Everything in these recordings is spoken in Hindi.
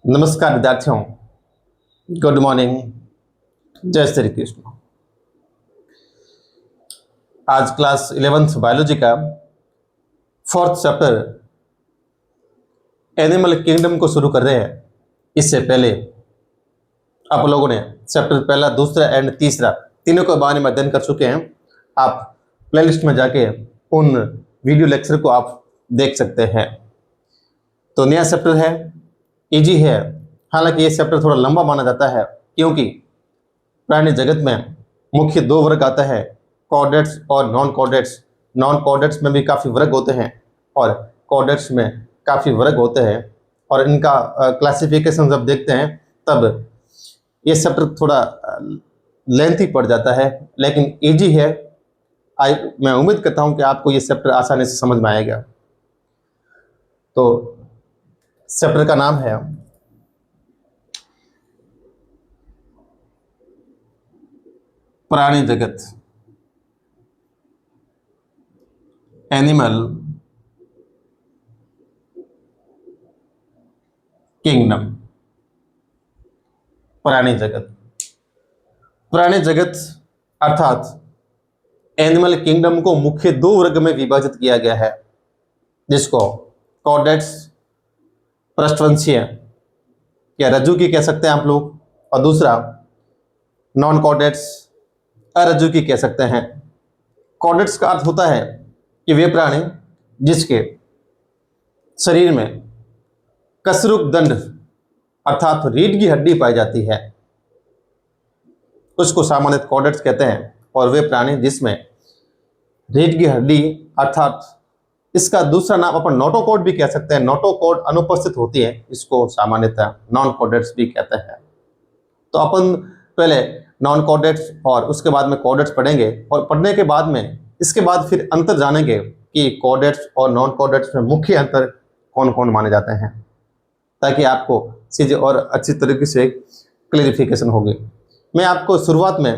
नमस्कार विद्यार्थियों, गुड मॉर्निंग, जय श्री कृष्ण। आज क्लास 11th बायोलॉजी का फोर्थ चैप्टर एनिमल किंगडम को शुरू कर रहे हैं। इससे पहले आप लोगों ने चैप्टर पहला, दूसरा एंड तीसरा तीनों के बारे में अध्ययन कर चुके हैं। आप प्लेलिस्ट में जाके उन वीडियो लेक्चर को आप देख सकते हैं। तो नया चैप्टर है, इजी है। हालांकि ये चैप्टर थोड़ा लंबा माना जाता है क्योंकि प्राणी जगत में मुख्य दो वर्ग आता है, कॉर्डेट्स और नॉन कॉर्डेट्स। नॉन कॉर्डेट्स में भी काफ़ी वर्ग होते हैं और कॉर्डेट्स में काफ़ी वर्ग होते हैं, और इनका क्लासिफिकेशन जब देखते हैं तब ये चैप्टर थोड़ा लेंथी पड़ जाता है, लेकिन इजी है। मैं उम्मीद करता हूँ कि आपको ये चैप्टर आसानी से समझ में आएगा। तो चैप्टर का नाम है प्राणी जगत, एनिमल किंगडम। प्राणी जगत, प्राणी जगत अर्थात एनिमल किंगडम को मुख्य दो वर्ग में विभाजित किया गया है, जिसको कॉर्डेट्स पृष्ठवंशीय या रज्जुकी कह सकते हैं आप लोग, और दूसरा नॉन कॉर्डेट्स अरज्जुकी कह सकते हैं। कॉर्डेट्स का अर्थ होता है कि वे प्राणी जिसके शरीर में कशरुक दंड अर्थात रीढ़ की हड्डी पाई जाती है उसको सामान्यतः कॉर्डेट्स कहते हैं, और वे प्राणी जिसमें रीढ़ की हड्डी अर्थात इसका दूसरा नाम अपन नोटोकॉर्ड भी कह सकते हैं, नोटोकॉर्ड अनुपस्थित होती है, इसको सामान्यतः नॉन कॉर्डेट्स भी कहते हैं। तो अपन पहले नॉन कॉर्डेट्स और उसके बाद में कॉर्डेट्स पढ़ेंगे, और पढ़ने के बाद में इसके बाद फिर अंतर जानेंगे कि कॉर्डेट्स और नॉन कॉर्डेट्स में मुख्य अंतर कौन कौन माने जाते हैं, ताकि आपको चीज़ें और अच्छी तरीके से क्लेरिफिकेशन होगी। मैं आपको शुरुआत में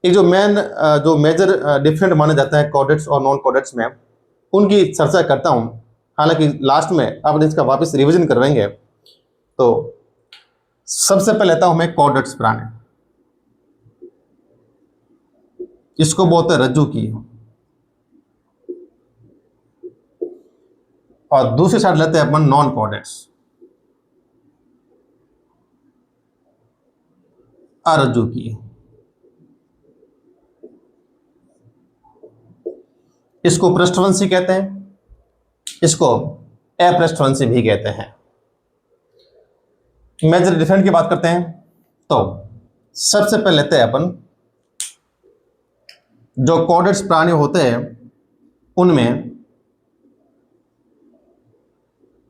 ये जो मेजर डिफरेंट माने जाते हैं कॉर्डेट्स और नॉन कॉर्डेट्स में, उनकी चर्चा करता हूँ। हालांकि लास्ट में आप इसका वापस रिवीजन करवाएंगे। तो सबसे पहले लेता हूं मैं कॉर्डेट्स प्राणी, इसको बोलते हैं रज्जुकी, और दूसरी साइड लेते हैं अपन नॉन कॉर्डेट्स अरज्जुकी। इसको पृष्ठवंशी कहते हैं, इसको अपृष्ठवंशी भी कहते हैं। मेजर डिफरेंट की बात करते हैं तो सबसे पहले लेते हैं अपन जो कॉर्डेट्स प्राणी होते हैं उनमें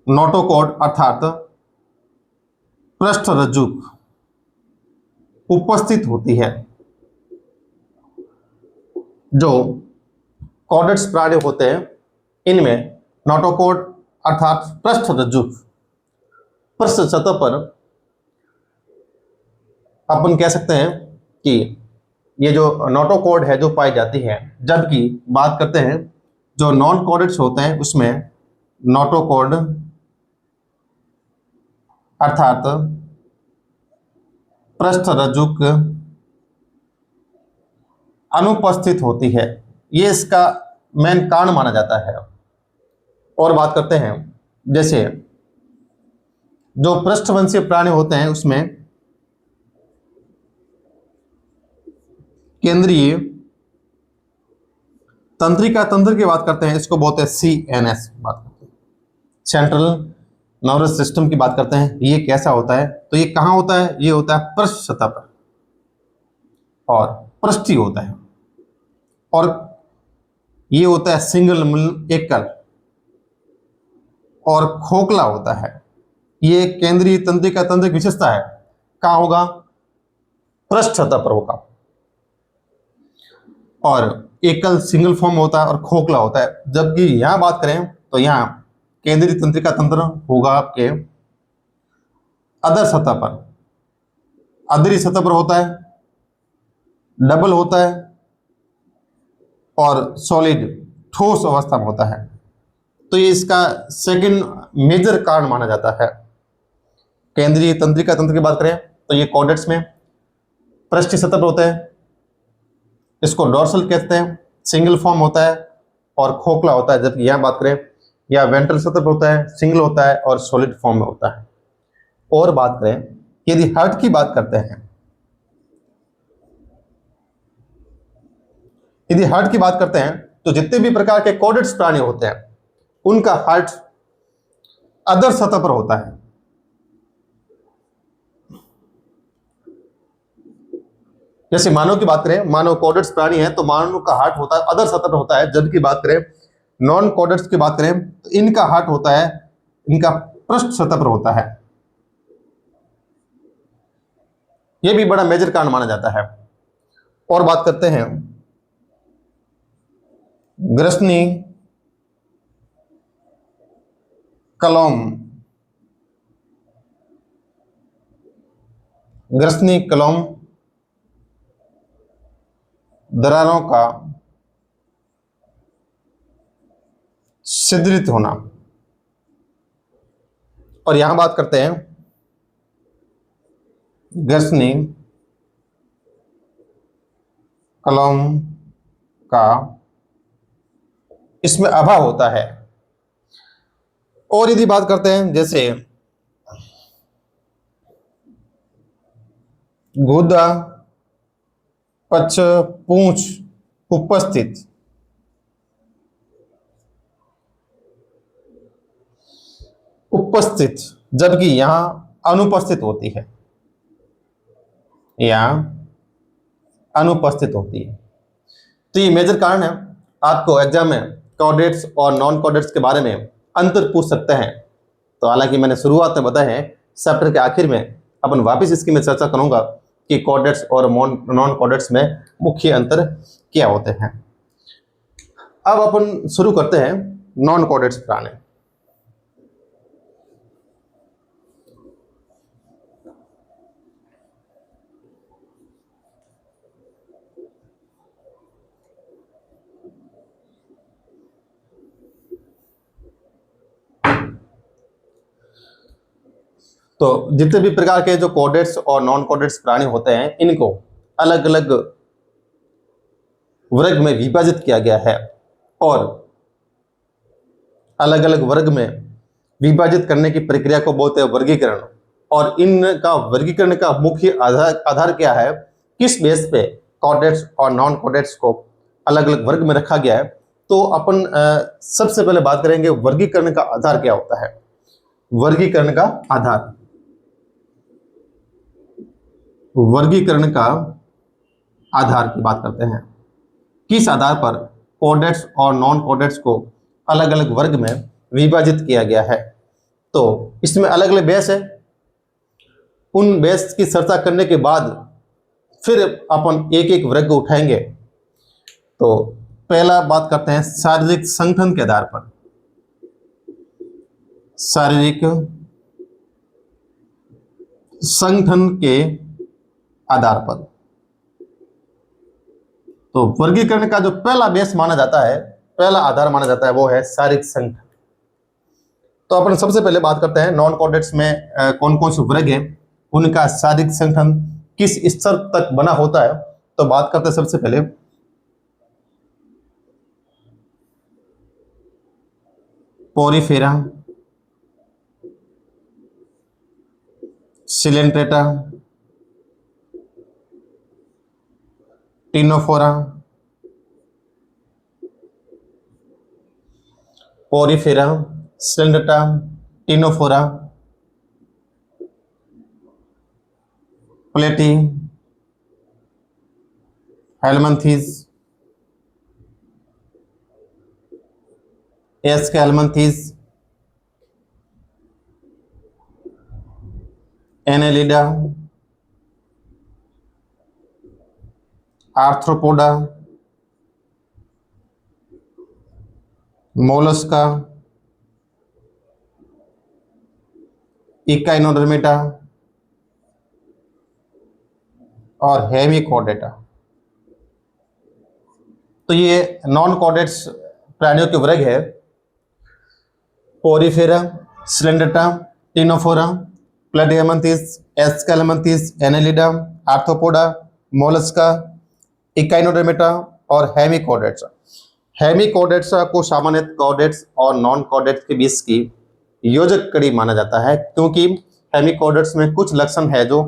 नोटोकॉर्ड अर्थात पृष्ठ रज्जुक उपस्थित होती है। जो कॉर्डेट्स प्राणी होते हैं इनमें नोटोकॉर्ड अर्थात पृष्ठ रज्जुक पृष्ठ सतह पर अपन कह सकते हैं कि ये जो नोटोकॉर्ड है जो पाई जाती है, जबकि बात करते हैं जो नॉन कॉर्डेट्स होते हैं उसमें नोटोकॉर्ड अर्थात पृष्ठ रज्जुक अनुपस्थित होती है। ये इसका मेन कारण माना जाता है। और बात करते हैं जैसे जो पृष्ठवंशीय प्राणी होते हैं उसमें केंद्रीय तंत्रिका तंत्र की बात करते हैं, इसको बोलते हैं CNS बात करते हैं, सेंट्रल नर्वस सिस्टम की बात करते हैं। ये कैसा होता है, तो ये कहाँ होता है, ये होता है पृष्ठ सतह पर और पृष्ठीय होता है, और ये होता है सिंगल एकल और खोखला होता है। ये केंद्रीय तंत्रिका तंत्र की विशेषता है, कहाँ होगा, पृष्ठ सतह पर होगा, और एकल सिंगल फॉर्म होता है और खोखला होता है। जबकि यहां बात करें तो यहां केंद्रीय तंत्रिका तंत्र होगा आपके अधर सतह पर, अधरी सतह पर होता है, डबल होता है और सॉलिड ठोस अवस्था में होता है। तो ये इसका सेकंड मेजर कारण माना जाता है। केंद्रीय तंत्रिका तंत्र की बात करें तो ये कॉर्डेट्स में पृष्ठीय सतह पर होते हैं, इसको डोर्सल कहते हैं, सिंगल फॉर्म होता है और खोखला होता है। जबकि यहाँ बात करें या वेंट्रल सतह पर होता है, सिंगल होता है और सॉलिड फॉर्म में होता है। और बात करें यदि हार्ट की बात करते हैं, यदि हार्ट की बात करते हैं तो जितने भी प्रकार के कॉर्डेट्स प्राणी होते हैं उनका हार्ट अधर सतह पर होता है। जैसे मानव की बात करें, मानव कॉर्डेट्स प्राणी है तो मानव का हार्ट होता है अधर सतह पर होता है। जबकि बात करें नॉन कॉर्डेट्स की बात करें तो इनका हार्ट होता है, इनका पृष्ठ सतह पर होता है। यह भी बड़ा मेजर कारण माना जाता है। और बात करते हैं ग्रसनी कलोम, ग्रसनी कलोम दरारों का छिद्रित होना। और यहां बात करते हैं ग्रसनी कलोम का इसमें अभाव होता है। और यदि बात करते हैं जैसे गुदा पक्ष पूंछ उपस्थित, उपस्थित जबकि यहां अनुपस्थित होती है, यहां अनुपस्थित होती है। तो ये मेजर कारण है। आपको एग्जाम में कॉर्डेट्स और नॉन कॉर्डेट्स के बारे में अंतर पूछ सकते हैं। तो हालांकि मैंने शुरुआत में बताया है, चैप्टर के आखिर में अपन वापस इसकी मैं चर्चा करूंगा कि कॉर्डेट्स और नॉन कॉर्डेट्स में मुख्य अंतर क्या होते हैं। अब अपन शुरू करते हैं नॉन कॉर्डेट्स प्राणी। तो जितने भी प्रकार के जो कॉर्डेट्स और नॉन कॉर्डेट्स प्राणी होते हैं इनको अलग अलग वर्ग में विभाजित किया गया है। और अलग अलग वर्ग में विभाजित करने की प्रक्रिया को बोलते हैं वर्गीकरण। और इनका वर्गीकरण का मुख्य आधार क्या है, किस बेस पे कॉर्डेट्स और नॉन कॉर्डेट्स को अलग अलग वर्ग में रखा गया है। तो अपन सबसे पहले बात करेंगे वर्गीकरण का आधार क्या होता है। वर्गीकरण का आधार, वर्गीकरण का आधार की बात करते हैं, किस आधार पर कॉर्डेट्स और नॉन कॉर्डेट्स को अलग अलग वर्ग में विभाजित किया गया है। तो इसमें अलग अलग बेस है। उन बेस की चर्चा करने के बाद फिर अपन एक एक वर्ग को उठाएंगे। तो पहला बात करते हैं शारीरिक संगठन के आधार पर, शारीरिक संगठन के आधार पर। तो वर्गीकरण का जो पहला बेस माना जाता है, पहला आधार माना जाता है वो है शारीरिक संगठन। तो अपन सबसे पहले बात करते हैं नॉन कॉर्डेट्स में कौन कौन से वर्ग हैं, उनका शारीरिक संगठन किस स्तर तक बना होता है। तो बात करते हैं सबसे पहले Porifera, Coelenterata, Ctenophora, Porifera, Coelenterata, Ctenophora, Platyhelminthes, Aschelminthes, Annelida, Arthropoda, Mollusca, Echinodermata और हेमिकॉर्डेटा। तो ये नॉन कॉर्डेट्स प्राणियों के वर्ग है। Porifera, Coelenterata, Ctenophora, Platyhelminthes, Aschelminthes, Annelida, Arthropoda, Mollusca, Echinodermata और हेमिकॉर्डेट्स। हेमिकॉर्डेट्स को सामान्यतः कॉर्डेट्स और नॉन कॉर्डेट्स के बीच की योजक कड़ी माना जाता है, क्योंकि हेमिकॉर्डेट्स में कुछ लक्षण है जो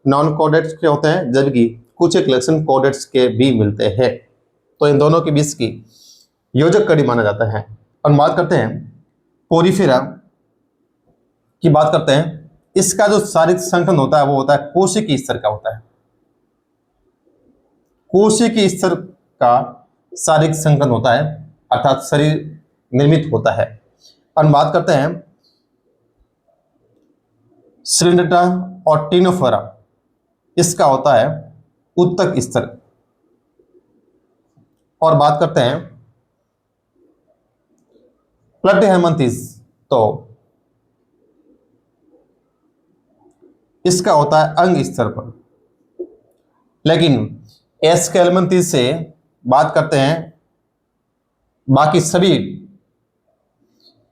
नॉन कॉर्डेट्स के होते हैं, जबकि कुछ एक लक्षण कॉर्डेट्स के भी मिलते हैं। तो इन दोनों के बीच की योजक कड़ी माना जाता है। और बात करते हैं पोरिफेरा की, बात करते हैं, इसका जो शारीरिक संगठन होता है वो होता है कोशिकीय स्तर का होता है। कोशिकीय स्तर का शारीरिक संगठन होता है, अर्थात शरीर निर्मित होता है। और बात करते हैं सिलिंड्रेटा और टिनोफोरा, इसका होता है उत्तक स्तर। और बात करते हैं प्लेटिहेल्मिन्थेस, तो इसका होता है अंग स्तर पर। लेकिन एस्केल्मिन्थेस से बात करते हैं बाकी सभी,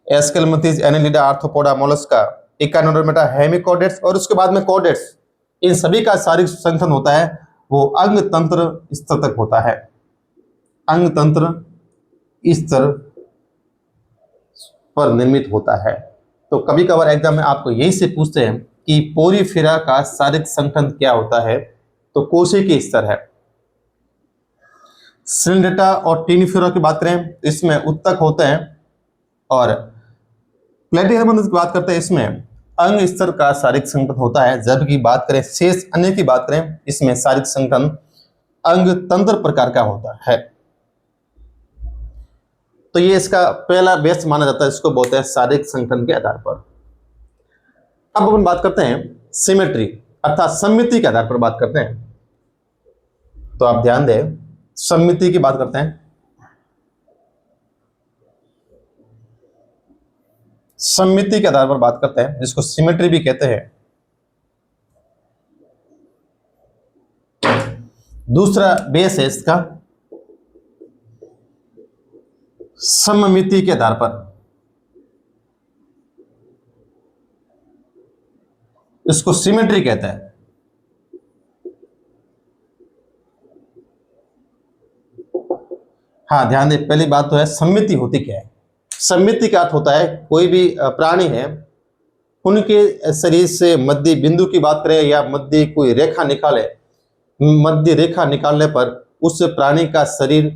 Aschelminthes, Annelida, Arthropoda, Mollusca, Echinodermata, Hemichordates और उसके बाद में कॉर्डेट्स, इन सभी का शारीरिक संगठन होता है वो अंग तंत्र स्तर तक होता है। अंग तंत्र स्तर पर निर्मित होता है। तो कभी कभार एग्जाम में आपको यही से पूछते हैं कि पोरिफेरा का शारीरिक संगठन क्या होता है, तो कोशिकीय स्तर है। सिलिंड्रेटा और टिनोफोरा की बात करें, इसमें उत्तक होते हैं। और प्लेटिहेल्मिन्थेस की बात करते हैं, इसमें अंग स्तर का शारीरिक संगठन होता है, जबकि बात करें शेष अन्य की बात करें, इसमें शारीरिक संगठन अंग तंत्र प्रकार का होता है। तो ये इसका पहला बेस माना जाता है, इसको बोलते हैं शारीरिक संगठन के आधार पर। अब अपन बात करते हैं सिमेट्री, अर्थात सममिति के आधार पर बात करते हैं। तो आप ध्यान दें, सममिति की बात करते हैं। सममिति के आधार पर बात करते हैं, जिसको सिमेट्री भी कहते हैं। दूसरा बेस है इसका सममिति के आधार पर, इसको सिमेट्री कहते हैं। हाँ ध्यान दें, पहली बात तो है सममिति होती क्या है। सममिति का अर्थ होता है कोई भी प्राणी है, उनके शरीर से मध्य बिंदु की बात करें या मध्य कोई रेखा निकाले, मध्य रेखा निकालने पर उस प्राणी का शरीर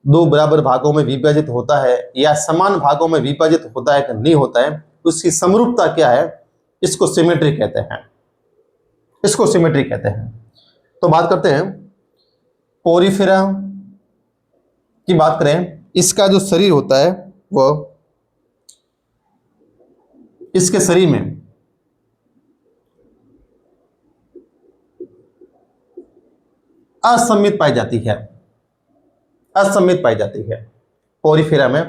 दो बराबर भागों में विभाजित होता है या समान भागों में विभाजित होता है कि नहीं होता है, उसकी समरूपता क्या है, इसको सिमेट्री कहते हैं। इसको सिमेट्री कहते हैं। तो बात करते हैं पोरिफेरा की बात करें, इसका जो शरीर होता है वो, इसके शरीर में असममित पाई जाती है। असममित पाई जाती है, पोरिफेरा में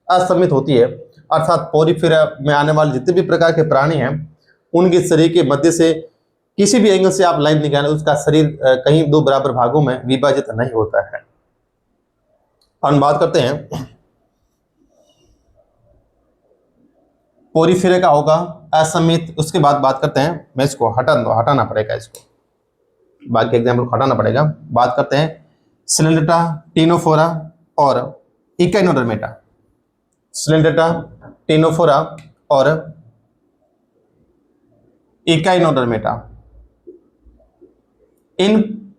असममित होती है। अर्थात पोरिफेरा में आने वाले जितने भी प्रकार के प्राणी हैं, उनके शरीर के मध्य से किसी भी एंगल से आप लाइन निकालें, उसका शरीर कहीं दो बराबर भागों में विभाजित नहीं होता है। हम बात करते हैं पोरिफेरा का होगा असममित। उसके बाद बात करते हैं, मैं इसको हटाना पड़ेगा, इसको बाकी एग्जाम्पल को हटाना पड़ेगा। बात करते हैं सिलिंड्रेटा, टिनोफोरा और इकाइनोडर्मेटा। सिलिंड्रेटा, टिनोफोरा और इकाइनोडर्मेटा, इन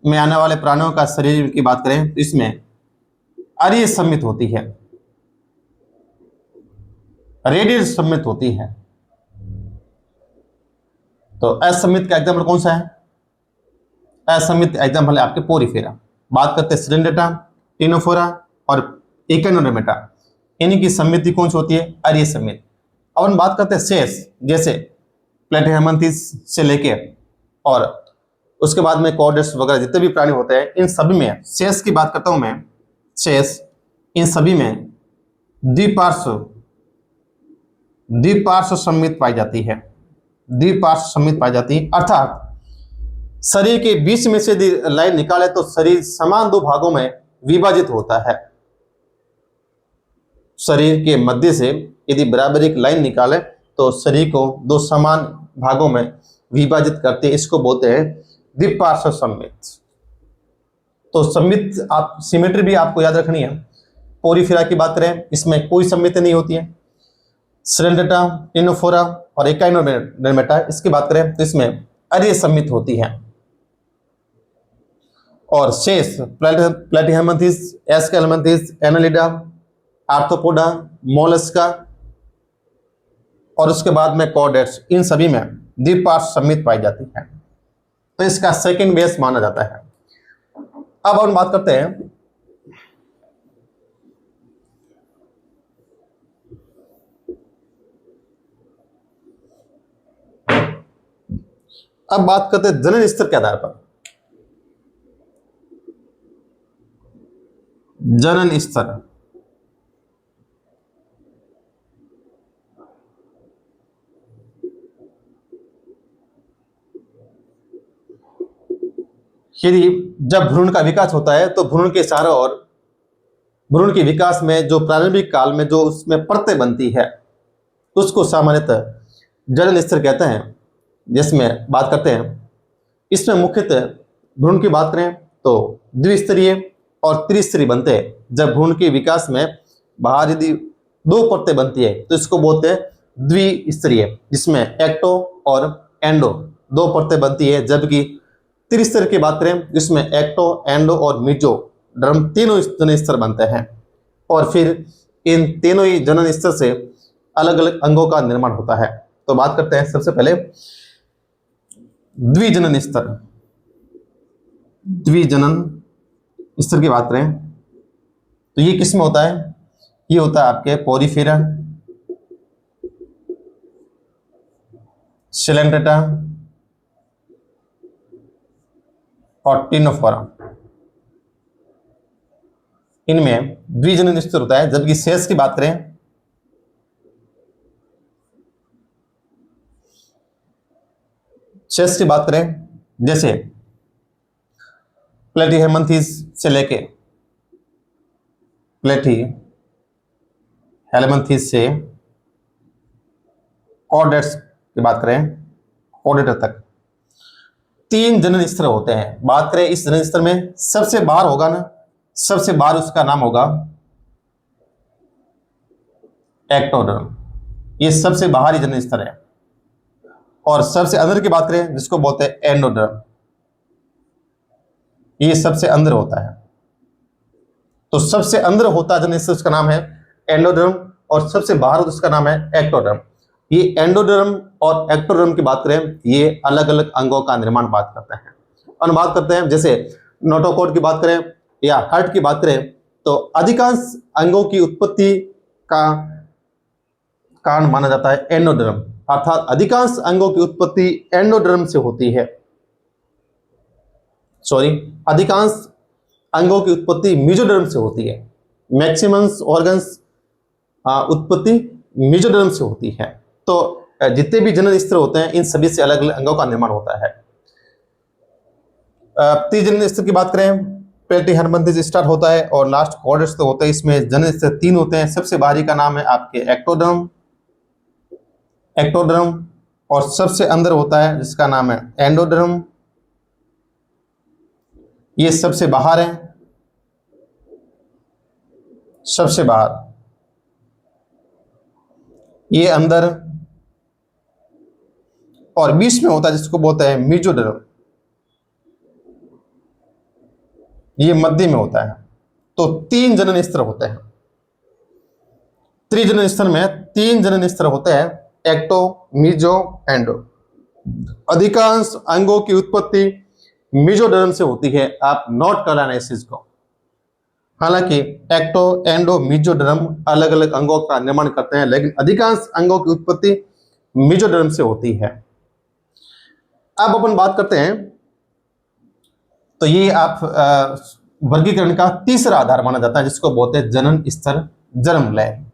में आने वाले प्राणियों का शरीर की बात करें तो इसमें अरीय सममित होती है, रेडियल सममित होती है। तो असममित का एग्जाम्पल कौन सा है? असममित एग्जाम्पल है आपके पोरिफेरा। बात करते हैं सिलिंड्रेटा, टिनोफोरा और इकाइनोडर्मेटा, इनकी सममिति कौन सी होती है? अरीय सममित। अब हम बात करते हैं शेष, जैसे प्लेटिहेल्मिन्थेस से लेके और उसके बाद में कॉर्डेट्स वगैरह जितने भी प्राणी होते हैं, इन सभी में शेष की बात करता हूं मैं। शेष इन सभी में द्विपार्श्व सममित पाई जाती है। द्विपार्श्व सममित पाई जाती है, अर्थात शरीर के बीच में से लाइन निकाले तो शरीर समान दो भागों में विभाजित होता है। शरीर के मध्य से यदि बराबर एक लाइन निकाले तो शरीर को दो समान भागों में विभाजित करते हैं, इसको बोलते हैं द्विपार्श्व सममित। तो सममित आप सिमेट्री भी आपको याद रखनी है। पोरीफेरा की बात करें, इसमें कोई सममित नहीं होती है। सिलेंड्रेटा, टिनोफोरा और एकाइनोडर्मेटा इसकी बात करें तो इसमें अरे सममित होती है। और शेष प्लेटिहेल्मिन्थेस, एस्केल्मिन्थेस, एनालिडा, आर्थ्रोपोडा, मोलस्का और उसके बाद में कॉर्डेट्स, इन सभी में द्विपार्श्व सममित पाई जाती है। तो इसका सेकंड बेस माना जाता है। अब हम बात करते हैं हैं जनन स्तर के आधार पर। जनन स्तर, यदि जब भ्रूण का विकास होता है तो भ्रूण के चारों ओर भ्रूण के विकास में जो प्रारंभिक काल में जो उसमें परतें बनती है उसको सामान्यतः जनन स्तर कहते हैं। जिसमें बात करते हैं, इसमें मुख्यतः भ्रूण की बात करें तो द्विस्तरीय और त्रिस्तरीय बनते हैं। जब भ्रूण के विकास में बाहर यदि दो परतें बनती है तो इसको बोलते हैं द्विस्तरीय, जिसमें एक्टो और एंडो दो परतें बनती है। जबकि त्रिस्तर की बात करें जिसमें एक्टो, एंडो और मीजो डर्म तीनों जनन स्तर बनते हैं। और फिर इन तीनों ही जनन स्तर से अलग अलग अंगों का निर्माण होता है। तो बात करते हैं सबसे पहले द्विजनन स्तर। द्विजनन स्तर की बात करें तो ये किस में होता है? ये होता है आपके पोरीफेरा, सिलेंड्रेटा और टिनोफोरा, इनमें द्विजनन स्तर होता है। जबकि शेष की बात करें जैसे प्लेटिहेल्मिन्थेस से लेके कॉर्डेट्स की बात करें कॉर्डेटर तक तीन जनन स्तर होते हैं। बात करें इस जनन स्तर में सबसे बाहर होगा ना, सबसे बाहर उसका नाम होगा एक्टोडर्म, ये सबसे बाहरी जनन स्तर है। और सबसे अंदर की बात करें जिसको बोलते हैं एंडोडर्म, ये सबसे अंदर होता है। तो सबसे अंदर होता है जनन स्तर, उसका नाम है एंडोडर्म, और सबसे बाहर उसका नाम है एक्टोडर्म। ये एंडोडर्म और एक्टोडर्म की बात करें, ये अलग अलग अंगों का निर्माण बात करते हैं। और बात करते हैं जैसे नोटोकॉर्ड की बात करें या हार्ट की बात करें तो अधिकांश अंगों की उत्पत्ति का कारण माना जाता है एंडोडर्म, अर्थात अधिकांश अंगों की उत्पत्ति एंडोडर्म से होती है। अधिकांश अंगों की उत्पत्ति मेसोडर्म से होती है। मैक्सिमम ऑर्गन्स उत्पत्ति मेसोडर्म से होती है। तो जितने भी जनन स्तर होते हैं इन सभी से अलग अलग अंगों का निर्माण होता है। त्रिजनन स्तर की बात करें प्लेटिहेल्मिन्थेस से स्टार्ट होता है और लास्ट कॉर्डेट्स तो होता है। इसमें जनन स्तर तीन होते हैं। सबसे बाहरी का नाम है आपके एक्टोडर्म और सबसे अंदर होता है जिसका नाम है एंडोडर्म, ये सबसे बाहर है, सबसे बाहर, ये अंदर, और बीच में होता है जिसको बोलते हैं मेसोडर्म, ये मध्य में होता है। तो तीन जनन स्तर होते हैं। त्रिजनन स्तर में तीन जनन स्तर होते हैं, एक्टो, मीजो, एंडो। अधिकांश अंगों की उत्पत्ति मेसोडर्म से होती है, आप नोट कर लेना इस चीज को। हालांकि एक्टो, एंडो, मेसोडर्म अलग अलग अंगों का निर्माण करते हैं, लेकिन अधिकांश अंगों की उत्पत्ति मेसोडर्म से होती है। अब अपन बात करते हैं तो ये आप वर्गीकरण का तीसरा आधार माना जाता है जिसको बोलते हैं जनन स्तर, जन्म लय।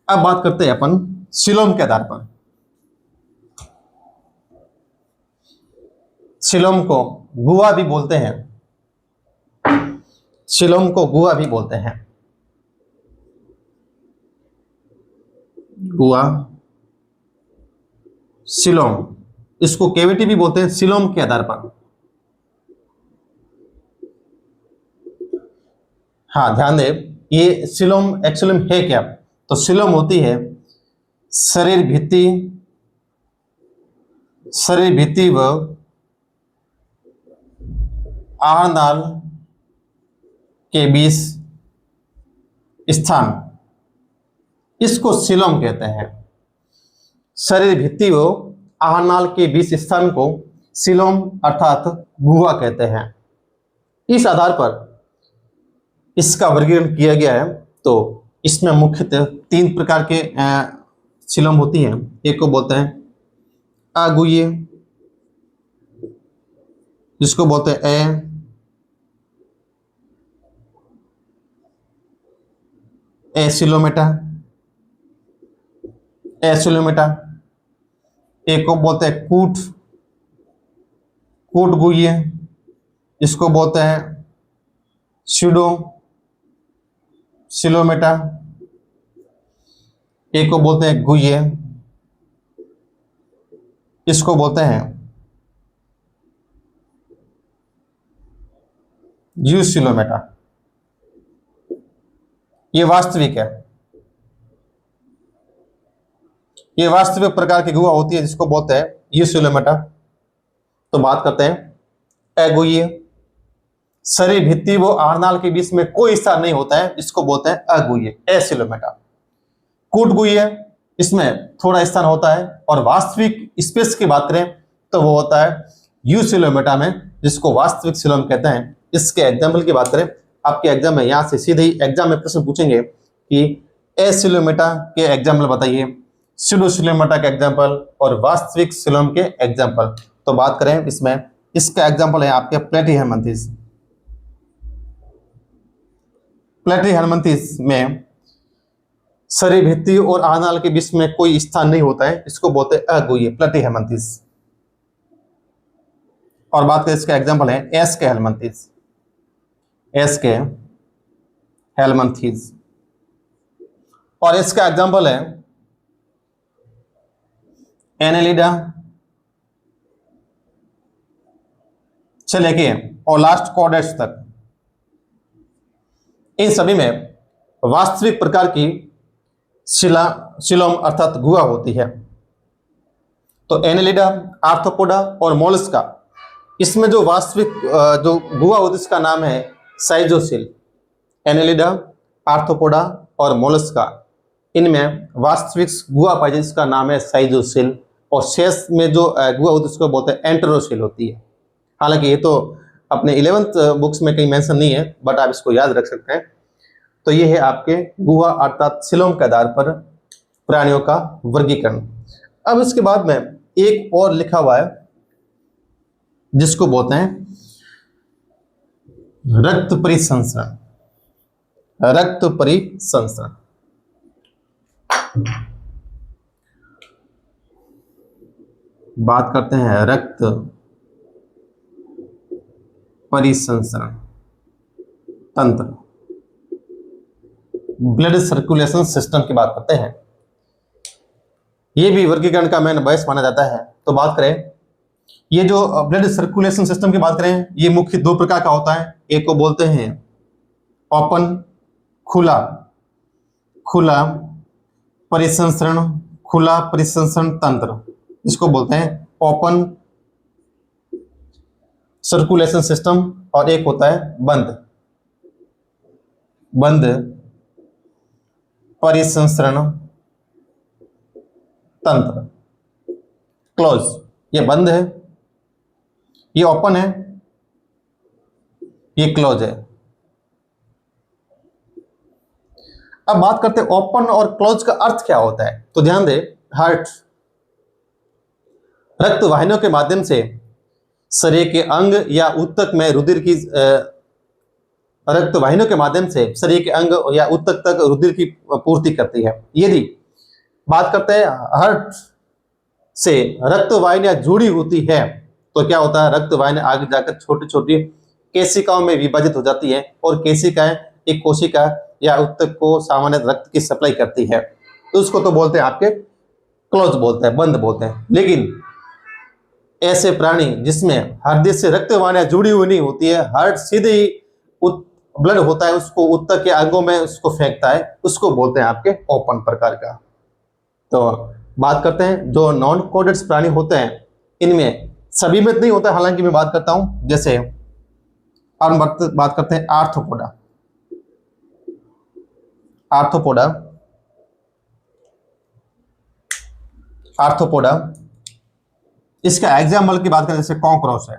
अब बात करते हैं अपन सीलोम के आधार पर। सीलोम को गुहा भी बोलते हैं, सीलोम को गुहा भी बोलते हैं, गुहा, सिलोम, इसको कैविटी भी बोलते हैं सिलोम के आधार पर। हाँ ध्यान दें, ये सिलोम एक्चुअली में है क्या? तो सिलोम होती है शरीर भित्ति, शरीर भित्ति व आहार नाल के बीच स्थान, इसको सिलोम कहते हैं। शरीर भित्ति व आहार नाल के बीच स्थान को सिलोम अर्थात गुहा कहते हैं। इस आधार पर इसका वर्गीकरण किया गया है। तो इसमें मुख्यतः 3 प्रकार के सिलोम होती हैं। एक को बोलते हैं अगुह्य, जिसको बोलते हैं एसिलोमेटा, एसिलोमेटा। एक को बोलते हैं कूट, कूट गुह्य, जिसको बोलते हैं सीडो सिलोमेटा। एक को बोलते हैं गुह्य, इसको बोलते हैं यूसिलोमेटा। ये वास्तविक है, ये वास्तविक प्रकार की गुहा होती है, जिसको बोलते हैं यूसिलोमेटा। तो बात करते हैं अगुह्य, शरीर भित्ति व आहारनाल के बीच में कोई स्थान नहीं होता है, इसको बोलते हैं अगुह्य एसिलोमेटा। कूट गुह्य, इसमें थोड़ा स्थान होता है। और वास्तविक स्पेस की बात करें तो वो होता है यूसिलोमेटा में, जिसको वास्तविक सिलोम कहते हैं। इसके एग्जाम्पल की बात करें, आपके एग्जाम में यहाँ से सीधे ही एग्जाम में प्रश्न पूछेंगे कि एसिलोमेटा के एग्जाम्पल बताइए, सीडोसिलोमेटा के एग्जाम्पल और वास्तविक सिलोम के एग्जाम्पल। तो बात करें इसमें, इसका एग्जाम्पल है आपके प्लेटीहेलमिन्थेस। प्लेटीहेलमिन्थेस में शरीर भित्ति और आहारनाल के बीच में कोई स्थान नहीं होता है, इसको बोलते हैं अगुह्य प्लेटीहेलमिन्थेस। और बात करें इसका एग्जाम्पल है एस के हेलमिन्थेस, एस के हेलमिन्थेस। और इसका एग्जाम्पल है एनेलिडा से लेके और लास्ट कॉर्डेट्स तक। इन सभी में वास्तविक प्रकार की सिलोम अर्थात गुहा होती है। तो एनेलिडा, आर्थ्रोपोडा और मोलस्का, इसमें जो वास्तविक जो गुहा होती है इसका नाम है साइजोसिल। एनेलिडा, आर्थ्रोपोडा और मोलस्का, इनमें वास्तविक गुहा पाई जाती है, इसका नाम है साइजोसिल। और शेष में जो गुहा होती है उसको बोलते हैं एंटेरोसिल होती है। हालांकि ये तो अपने 11th बुक्स में कहीं मेंशन नहीं है, बट आप इसको याद रख सकते हैं। तो ये है आपके गुहा अर्थात सिलोम के आधार पर प्राणियों का वर्गीकरण। अब इसके बाद में एक और लिखा हुआ है, जिसको बोलते हैं रक्त परिसंचरण। रक्त परिसंचरण, बात करते हैं रक्त परिसंचरण तंत्र, ब्लड सर्कुलेशन सिस्टम की बात करते हैं। ये भी वर्गीकरण का मेन बेस माना जाता है। तो बात करें, ये जो ब्लड सर्कुलेशन सिस्टम की बात करें, ये मुख्य 2 प्रकार का होता है। एक को बोलते हैं ओपन, खुला, खुला परिसंचरण, खुला परिसंचरण तंत्र, इसको बोलते हैं ओपन सर्कुलेशन सिस्टम। और एक होता है बंद, बंद परिसंचरण तंत्र, क्लोज। ये बंद है, ये ओपन है, ये क्लोज है। अब बात करते हैं ओपन और क्लोज का अर्थ क्या होता है। तो ध्यान दें, हार्ट रक्त वाहिनियों के माध्यम से शरीर के अंग या ऊतक में रुधिर की रक्त वाहिनियों के माध्यम से शरीर के अंग या ऊतक तक रुधिर की पूर्ति करती है। यदि बात करते हैं हार्ट से रक्त वाहिनियां जुड़ी होती है तो क्या होता है, रक्त वाहिनियां आगे जाकर छोटी छोटी केशिकाओं में विभाजित हो जाती है और केशिकाएं एक कोशिका या ऊतक को सामान्य रक्त की सप्लाई करती है। तो उसको तो बोलते हैं आपके क्लोज बोलते हैं, बंद बोलते हैं। लेकिन ऐसे प्राणी जिसमें हृदय से रक्त वाहिनियां जुड़ी हुई नहीं होती है, हार्ट सीधे ही ब्लड होता है उसको ऊतक के अंगों में उसको फेंकता है, उसको बोलते हैं आपके ओपन प्रकार का। तो बात करते हैं जो नॉन कोडेड प्राणी होते हैं, इनमें सभी में नहीं होता, हालांकि मैं बात करता हूं, जैसे हम बात करते हैं आर्थ्रोपोडा। आर्थ्रोपोडा आर्थ्रोपोडा इसका एग्जाम्पल की बात करें, जैसे कॉकरोच है,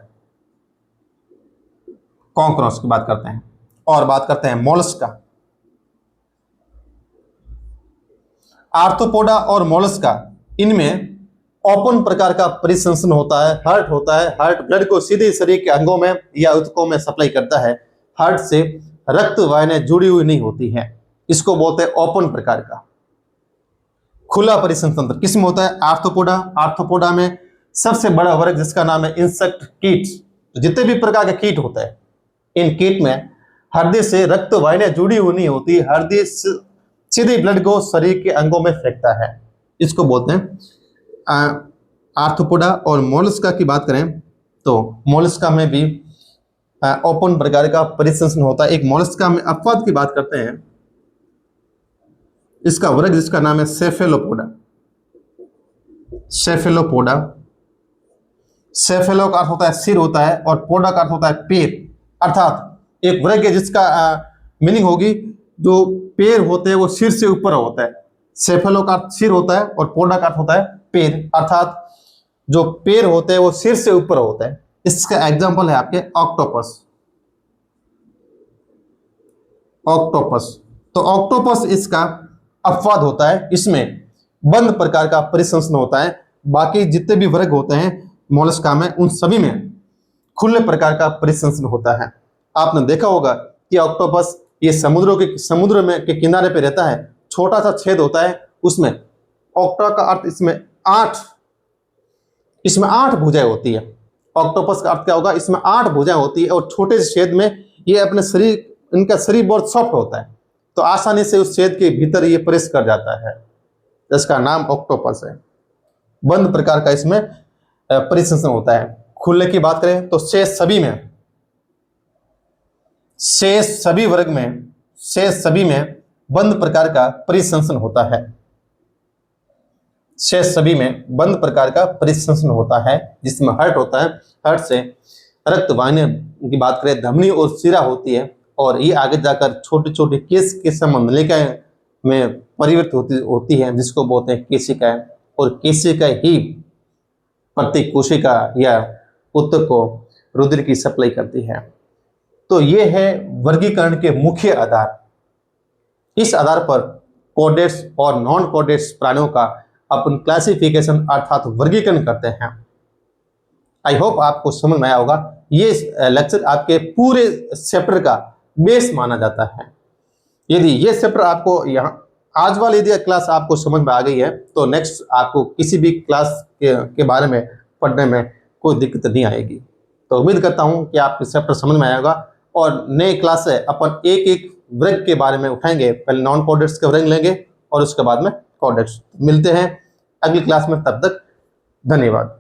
कॉकरोच की बात करते हैं। और बात करते हैं मोलस्का। आर्थ्रोपोडा और मोलस्का, इनमें ओपन प्रकार का परिसंचरण होता है, हार्ट होता है। हार्ट ब्लड को सीधे शरीर के अंगों में या ऊतकों में सप्लाई करता है। हार्ट से रक्त वाहिनियां जुड़ी हुई नहीं होती है, इसको बोलते हैं ओपन प्रकार का खुला परिसंचरण। किसमें होता है? आर्थ्रोपोडा। आर्थ्रोपोडा में सबसे बड़ा वर्ग जिसका नाम है इंसेक्ट कीट्स। तो जितने भी प्रकार के कीट होते हैं, इन कीट में हृदय से रक्त वाहिनियां जुड़ी हुई नहीं होती, हृदय सीधे ब्लड को शरीर के अंगों में फेंकता है, इसको बोलते हैं आर्थ्रोपोडा। और मोलस्का की बात करें तो मोलस्का में भी ओपन प्रकार का परिसंचरण होता है। एक मोलस्का में अपवाद की बात करते हैं, इसका वर्ग जिसका नाम है सेफेलोपोडा। सेफेलोपोडा, सेफेलो का अर्थ होता है सिर होता है, और पोडा का अर्थ होता है पैर, अर्थात एक वर्ग है जिसका मीनिंग होगी जो पैर होते हैं वो सिर से ऊपर होता है। सेफेलो का अर्थ सिर होता है और पोडा का अर्थ होता है पैर, अर्थात जो पैर होते हैं वो सिर से ऊपर होता है। इसका एग्जांपल है आपके ऑक्टोपस। ऑक्टोपस, तो ऑक्टोपस इसका अपवाद होता है, इसमें बंद प्रकार का परिसंचरण होता है। बाकी जितने भी वर्ग होते हैं मोलस्का में, उन सभी में खुले प्रकार का परिसंचरण होता है। आपने देखा होगा कि ऑक्टोपस ये समुद्र में के किनारे पे रहता है, छोटा सा छेद होता है उसमें। ऑक्टा का अर्थ इसमें आठ भुजाएं होती है। ऑक्टोपस का अर्थ क्या होगा? इसमें 8 भुजाएं होती है, और छोटे से छेद में ये अपने शरीर, इनका शरीर बहुत सॉफ्ट होता है, तो आसानी से उस छेद के भीतर ये प्रेस कर जाता है, इसका नाम ऑक्टोपस है। बंद प्रकार का इसमें परिसंचरण होता है। खुले की बात करें तो शेष सभी वर्ग में, शेष सभी में बंद प्रकार का परिसंचरण होता है। शेष सभी में बंद प्रकार का परिसंचरण होता है, जिसमें हार्ट होता है। हार्ट से रक्त वाहिनी की बात करें, धमनी और शिरा होती है, और ये आगे जाकर छोटे छोटे केश के संबंध नलिकाएं में परिवर्तित होती है, जिसको बोलते हैं केशिकाएं। और केशिका ही प्रत्येक कोशिका या ऊतक को रुधिर की सप्लाई करती है। तो ये है वर्गीकरण के मुख्य आधार। इस आधार पर कोडेट्स और नॉन कोडेट्स प्राणियों का अपन क्लासिफिकेशन अर्थात वर्गीकरण करते हैं। आई होप आपको समझ में आया होगा। ये लेक्चर आपके पूरे चैप्टर का बेस माना जाता है। यदि ये चैप्टर आपको यहाँ आज वाली यदि क्लास आपको समझ में आ गई है, तो नेक्स्ट आपको किसी भी क्लास के बारे में पढ़ने में कोई दिक्कत नहीं आएगी। तो उम्मीद करता हूँ कि आपको चैप्टर समझ में आएगा, और नए क्लास है अपन एक एक वर्ग के बारे में उठाएंगे। पहले नॉन कोडेट्स के वर्ग लेंगे और उसके बाद में कोडेट्स। मिलते हैं अगली क्लास में, तब तक धन्यवाद।